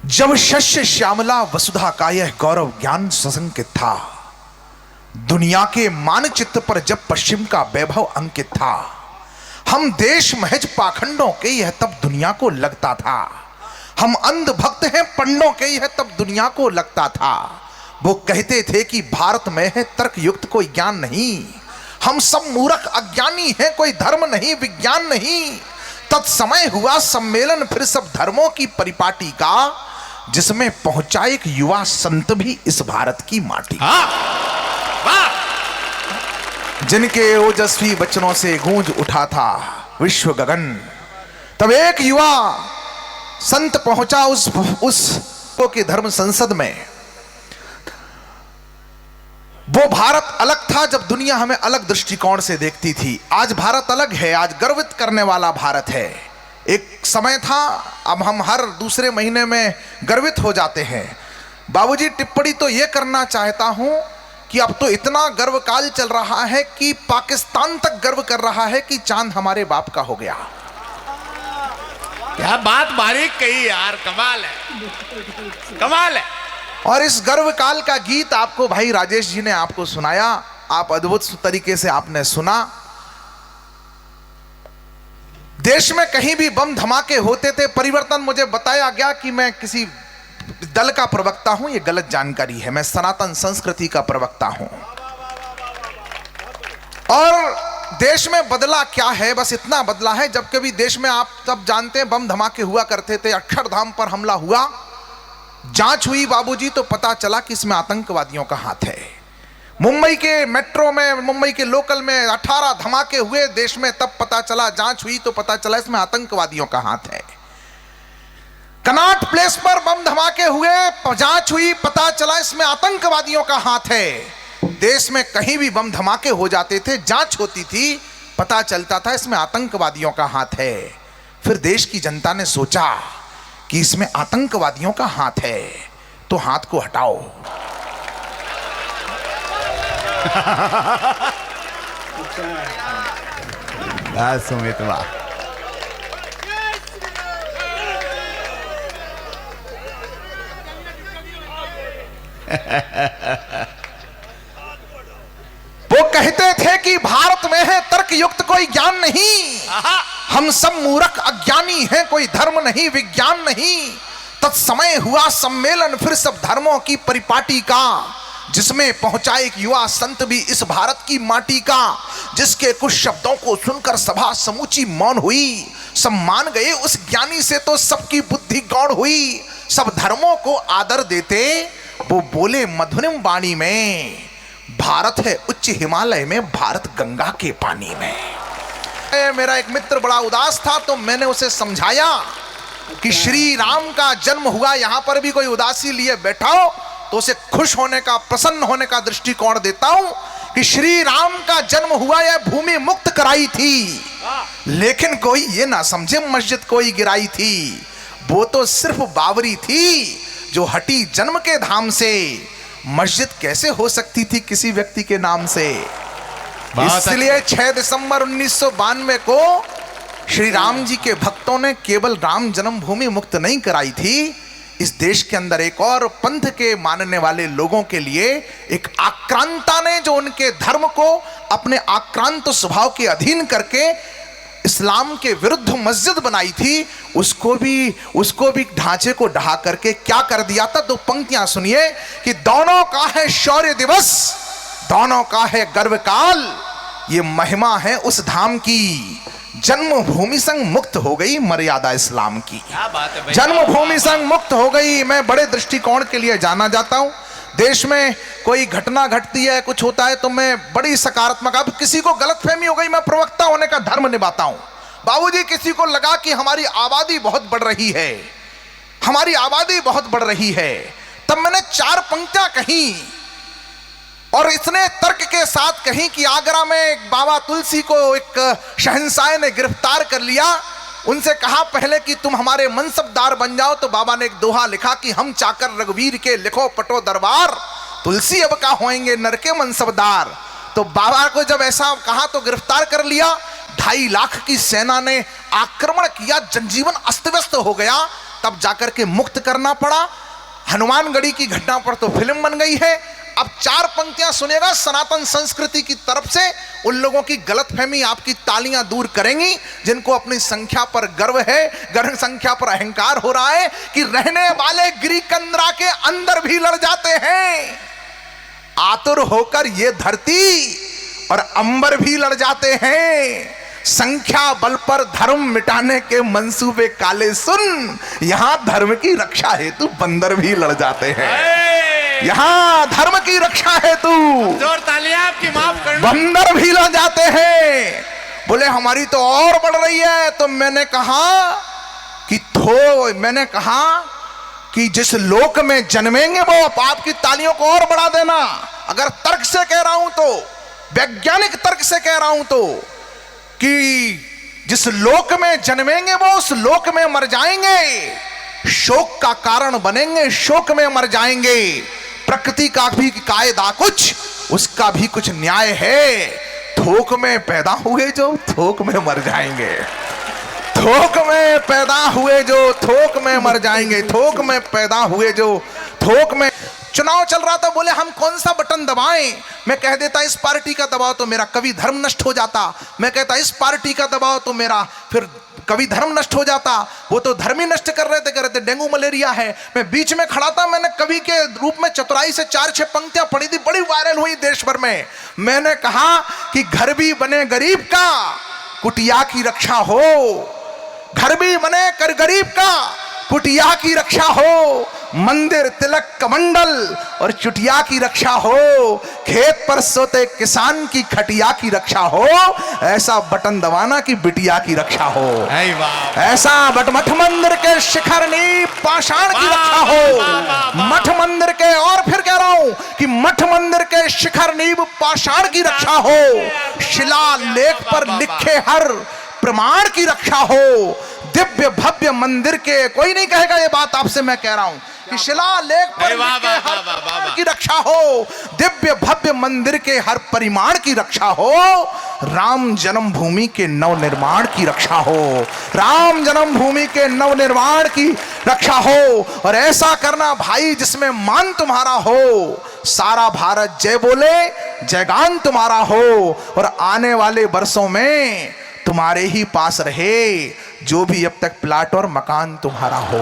जब शस्य श्यामला वसुधा का यह गौरव ज्ञान सशंकित था, दुनिया के मानचित्र पर जब पश्चिम का वैभव अंकित था, हम देश महज पाखंडों के यह तब दुनिया को लगता था। हम अंध भक्त हैं पंडों के यह तब दुनिया को लगता था। वो कहते थे कि भारत में है तर्क युक्त कोई ज्ञान नहीं, हम सब मूर्ख अज्ञानी हैं, कोई धर्म नहीं विज्ञान नहीं। तत्समय हुआ सम्मेलन फिर सब धर्मों की परिपाटी का, जिसमें पहुंचा एक युवा संत भी इस भारत की माटी। जिनके ओजस्वी वचनों से गूंज उठा था विश्व गगन, तब एक युवा संत पहुंचा उस के धर्म संसद में। वो भारत अलग था जब दुनिया हमें अलग दृष्टिकोण से देखती थी। आज भारत अलग है, आज गर्वित करने वाला भारत है। एक समय था, अब हम हर दूसरे महीने में गर्वित हो जाते हैं। बाबूजी, टिप्पणी तो ये करना चाहता हूं कि अब तो इतना गर्व काल चल रहा है कि पाकिस्तान तक गर्व कर रहा है कि चांद हमारे बाप का हो गया। क्या बात बारीक कही यार, कमाल है, कमाल है। और इस गर्व काल का गीत आपको भाई राजेश जी ने आपको सुनाया, आप अद्भुत तरीके से आपने सुना। देश में कहीं भी बम धमाके होते थे, परिवर्तन मुझे बताया गया कि मैं किसी दल का प्रवक्ता हूं, यह गलत जानकारी है। मैं सनातन संस्कृति का प्रवक्ता हूं। और देश में बदला क्या है, बस इतना बदला है, जब कभी देश में आप सब जानते हैं बम धमाके हुआ करते थे। अक्षरधाम पर हमला हुआ, जांच हुई बाबूजी तो पता चला कि इसमें आतंकवादियों का हाथ है। मुंबई के मेट्रो में, मुंबई के लोकल में 18 धमाके हुए देश में, तब पता चला, जांच हुई तो पता चला इसमें आतंकवादियों का हाथ है। कनॉट प्लेस पर बम धमाके हुए, जांच हुई, पता चला इसमें आतंकवादियों का हाथ है। देश में कहीं भी बम धमाके हो जाते थे, जांच होती थी, पता चलता था इसमें आतंकवादियों का हाथ है। फिर देश की जनता ने सोचा कि इसमें आतंकवादियों का हाथ है तो हाथ को हटाओ। सुमित वाह, वो कहते थे कि भारत में है तर्क युक्त कोई ज्ञान नहीं, हम सब मूर्ख अज्ञानी हैं, कोई धर्म नहीं विज्ञान नहीं। तत्समय हुआ सम्मेलन फिर सब धर्मों की परिपाटी का, जिसमें पहुंचा एक युवा संत भी इस भारत की माटी का। जिसके कुछ शब्दों को सुनकर सभा समूची मौन हुई। सब मान गए उस ज्ञानी से तो सबकी बुद्धि गौण हुई। सब धर्मों को आदर देते वो बोले मधुरिम वाणी में, भारत है उच्च हिमालय में, भारत गंगा के पानी में। मेरा एक मित्र बड़ा उदास था तो मैंने उसे समझाया कि श्री राम का जन्म हुआ, यहां पर भी कोई उदासी लिए बैठा हो तो उसे खुश होने का, प्रसन्न होने का दृष्टिकोण देता हूं कि श्री राम का जन्म हुआ, यह भूमि मुक्त कराई थी। लेकिन कोई ये ना समझे मस्जिद कोई गिराई थी, वो तो सिर्फ बावरी थी जो हटी जन्म के धाम से। मस्जिद कैसे हो सकती थी किसी व्यक्ति के नाम से? इसलिए 6 दिसंबर 1992 को श्री राम जी के भक्तों ने केवल राम जन्मभूमि मुक्त नहीं कराई थी, इस देश के अंदर एक और पंथ के मानने वाले लोगों के लिए एक आक्रांता ने, जो उनके धर्म को अपने आक्रांत स्वभाव के अधीन करके इस्लाम के विरुद्ध मस्जिद बनाई थी, उसको भी ढांचे को ढहा करके क्या कर दिया था। 2 पंक्तियां सुनिए कि दोनों का है शौर्य दिवस, दोनों का है गर्व काल, ये महिमा है उस धाम की। जन्मभूमि संग मुक्त हो गई मर्यादा इस्लाम की। क्या बात है भाई, जन्मभूमि संग मुक्त हो गई। मैं बड़े दृष्टिकोण के लिए जाना जाता हूं। देश में कोई घटना घटती है, कुछ होता है तो मैं बड़ी सकारात्मक, अब किसी को गलतफहमी हो गई, मैं प्रवक्ता होने का धर्म निभाता हूं। बाबूजी, किसी को लगा कि हमारी आबादी बहुत बढ़ रही है, हमारी आबादी बहुत बढ़ रही है, तब मैंने 4 पंक्तियां कही और इसने तर्क के साथ कही कि आगरा में एक बाबा तुलसी को एक शहंशाह ने गिरफ्तार कर लिया। उनसे कहा पहले कि तुम हमारे मनसबदार बन जाओ, तो बाबा ने एक दोहा लिखा कि हम चाकर रघुवीर के लिखो पटो दरबार, तुलसी अब का होएंगे नर के मनसबदार। तो बाबा को जब ऐसा कहा तो गिरफ्तार कर लिया। 2.5 लाख की सेना ने आक्रमण किया, जनजीवन अस्त व्यस्त हो गया। तब जाकर के मुक्त करना पड़ा। हनुमानगढ़ी की घटना पर तो फिल्म बन गई है। अब 4 पंक्तियां सुनेगा सनातन संस्कृति की तरफ से, उन लोगों की गलतफहमी आपकी तालियां दूर करेंगी जिनको अपनी संख्या पर गर्व है, संख्या पर अहंकार हो रहा है कि रहने वाले गिरिकंदरा के अंदर भी लड़ जाते हैं। आतुर होकर ये धरती और अंबर भी लड़ जाते हैं। संख्या बल पर धर्म मिटाने के मंसूबे काले सुन, यहां धर्म की रक्षा हेतु बंदर भी लड़ जाते हैं। यहां धर्म की रक्षा हेतु जोर तालियां आपकी माफ करना, बंदर भी लड़ जाते हैं। बोले हमारी तो और बढ़ रही है। तो मैंने कहा कि जिस लोक में जन्मेंगे वो आपकी तालियों को और बढ़ा देना। अगर तर्क से कह रहा हूं तो, वैज्ञानिक तर्क से कह रहा हूं तो, कि जिस लोक में जन्मेंगे वो उस लोक में मर जाएंगे, शोक का कारण बनेंगे, शोक में मर जाएंगे। प्रकृति का भी कायदा कुछ, उसका भी कुछ न्याय है। थोक में पैदा हुए जो थोक में मर जाएंगे, थोक में पैदा हुए जो थोक में मर जाएंगे, थोक में पैदा हुए जो थोक में। चुनाव चल रहा था, बोले हम कौन सा बटन दबाएं। मैं कह देता इस पार्टी का दबाओ तो मेरा कवि धर्म नष्ट हो जाता, मैं कहता इस पार्टी का दबाओ तो मेरा फिर कवि धर्म नष्ट हो जाता। वो तो धर्म ही नष्ट कर रहे थे, डेंगू मलेरिया है। मैं बीच में खड़ा था, मैंने कवि के रूप में चतुराई से 4-6 पंक्तियां पढ़ी थी, बड़ी वायरल हुई देश भर में। मैंने कहा कि घर भी बने गरीब का, कुटिया की रक्षा हो। घर भी बने कर गरीब का, कुटिया की रक्षा हो। मंदिर तिलक कमंडल और चुटिया की रक्षा हो। खेत पर सोते किसान की खटिया की रक्षा हो। ऐसा बटन दबाना की बिटिया की रक्षा हो। ऐसा मठ मंदिर के शिखर नींव पाषाण की रक्षा हो। मठ मंदिर के, और फिर कह रहा हूं कि मठ मंदिर के शिखर नींव पाषाण की रक्षा हो। शिलालेख पर लिखे हर प्रमाण की रक्षा हो। दिव्य भव्य मंदिर के, कोई नहीं कहेगा ये बात आपसे, मैं कह रहा हूं कि शिलालेख पर लिखे हर प्रमाण की रक्षा हो। दिव्य भव्य मंदिर के हर परिमाण की रक्षा हो। राम जन्मभूमि के नवनिर्माण की रक्षा हो। राम जन्मभूमि के नवनिर्माण की रक्षा हो। और ऐसा करना भाई जिसमें मान तुम्हारा हो। सारा भारत जय बोले, जयगान तुम्हारा हो। और आने वाले वर्षों में तुम्हारे ही पास रहे जो भी अब तक प्लाट और मकान तुम्हारा हो।